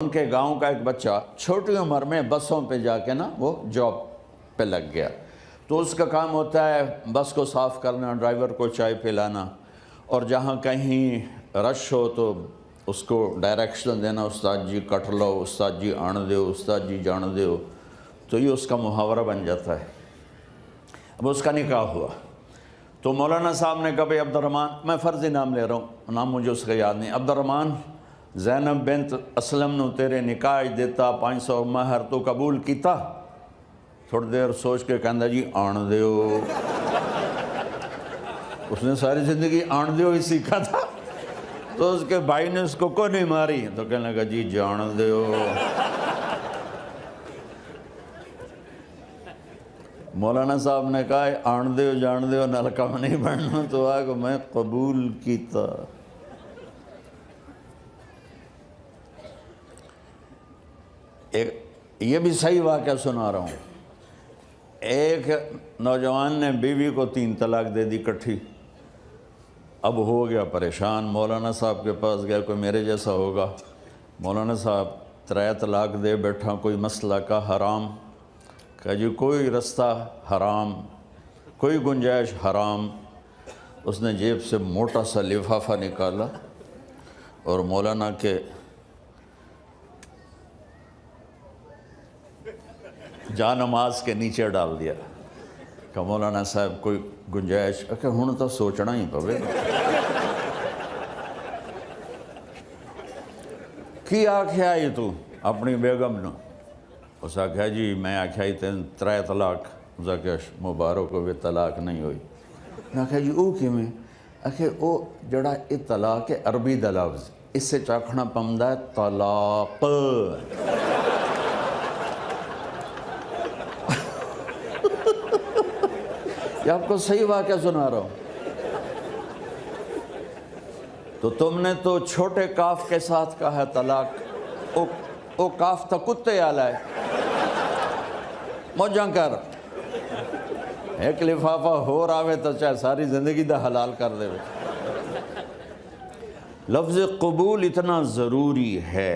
ان کے گاؤں کا ایک بچہ چھوٹی عمر میں بسوں پہ جا کے نا وہ جاب پہ لگ گیا، تو اس کا کام ہوتا ہے بس کو صاف کرنا، ڈرائیور کو چائے پلانا، اور جہاں کہیں رش ہو تو اس کو ڈائریکشن دینا، استاد جی کٹ لو، استاد جی آن دیو، استاد جی جان دیو، تو یہ اس کا محاورہ بن جاتا ہے۔ اب اس کا نکاح ہوا تو مولانا صاحب نے کہا بھائی عبد الرحمن، میں فرضی نام لے رہا ہوں، نام مجھے اس کا یاد نہیں، عبد الرحمن زینب بنت اسلم نو تیرے نکاح دیتا 500 مہر تو قبول کیتا؟ تھوڑی دیر سوچ کے کہندا جی آن دیو۔ اس نے ساری زندگی آن دیو ہی سیکھا تھا، تو اس کے بھائی نے اس کو نہیں ماری، تو کہنے لگا جی جان دیو۔ مولانا صاحب نے کہا آن دیو جان دیو نال کم نہیں بننا، تو آگا میں قبول کیتا۔ یہ بھی صحیح واقعہ سنا رہا ہوں۔ ایک نوجوان نے بیوی کو 3 طلاق دے دی کٹھی، اب ہو گیا پریشان، مولانا صاحب کے پاس گیا، کوئی میرے جیسا ہوگا، مولانا صاحب 3 طلاق دے بیٹھا، کوئی مسئلہ کا حرام؟ کہا جی کوئی رستہ حرام، کوئی گنجائش حرام۔ اس نے جیب سے موٹا سا لفافہ نکالا اور مولانا کے جا نماز کے نیچے ڈال دیا، کہ مولانا صاحب کوئی گنجائش؟ کہ ہن تو سوچنا ہی پوے۔ کی آکھیا ہی تو اپنی بیگم نو؟ اس آکھیا جی میں آکھیا ہی 3 طلاق۔ اس آکھیا مبارک ہوئے طلاق نہیں ہوئی۔ میں آکھیا جی او کی میں؟ آکھیا او جڑا یہ طلاق ہے عربی دا لفظ، اس سے چاکھنا پمدا ہے طلاق۔ یہ آپ کو صحیح واقعہ سنا رہا ہوں۔ تو تم نے تو چھوٹے کاف کے ساتھ کہا ہے طلاق، او کاف تا کتے آلہ ہے، موجاں کر ایک لفافہ ہو راوے تو چاہے ساری زندگی دا حلال کر دے۔ لفظ قبول اتنا ضروری ہے